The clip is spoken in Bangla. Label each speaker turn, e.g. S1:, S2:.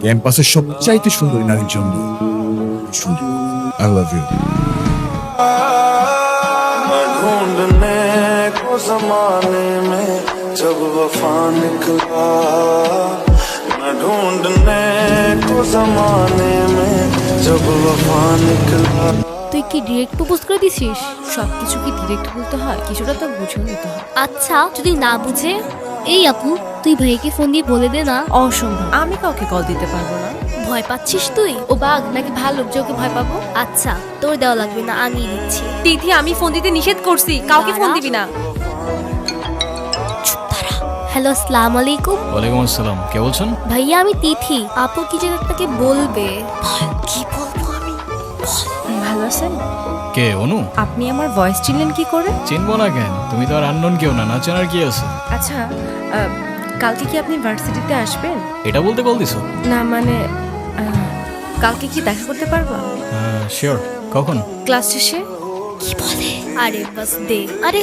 S1: ক্যাম্পাসের সবচাইতে সুন্দরী নারীর জন্য আই লাভ ইউ।
S2: ढूंढने को जमाने में जब वफा निकला, मैं ढूंढने को जमाने में जब वफा निकला।
S3: তুই কি ডিরেক্ট প্রপোজ করে দিছিস? সবকিছু কি ডিরেক্ট বলতে হয়? কিছুটা তো বুঝে নিতে হয়।
S4: আচ্ছা যদি না বুঝে, এই আপু তুই ভাইকে ফোন দিয়ে বলে দে না।
S3: অসম্ভব, আমি কাউকে কল দিতে পারবো না।
S4: ভয় পাচ্ছিস তুই?
S3: ও বাঘ নাকি ভালো, যে ওকে ভয় পাবো?
S4: আচ্ছা তোর দেওয়া লাগবে না, আমি দিচ্ছি।
S3: তিথি, আমি ফোন দিতে নিষেধ করছি, কাউকে ফোন দিবি না।
S4: হ্যালো, আসসালামু আলাইকুম।
S5: ওয়ালাইকুম আসসালাম, কে বলছেন?
S4: ভাইয়া আমি তিথি, আপু কি যেন আপনাকে বলবে। কি বলবো আমি?
S3: ভালো আছেন?
S5: কে অনু?
S3: আপনি আমার ভয়েস চিনলেন কি করে?
S5: চিনবো না কেন, তুমি তো আর আননোন কেউ না, না চেনার কি আছে?
S3: আচ্ছা, কালকে কি আপনি ভার্সিটিতে আসবেন?
S5: এটা বলতে কল দিছো?
S3: না মানে কালকে কি দেখা করতে পারবো?
S5: শিওর, কখন?
S3: ক্লাস শেষে।
S4: কি বলে? আরে বাস দে। আরে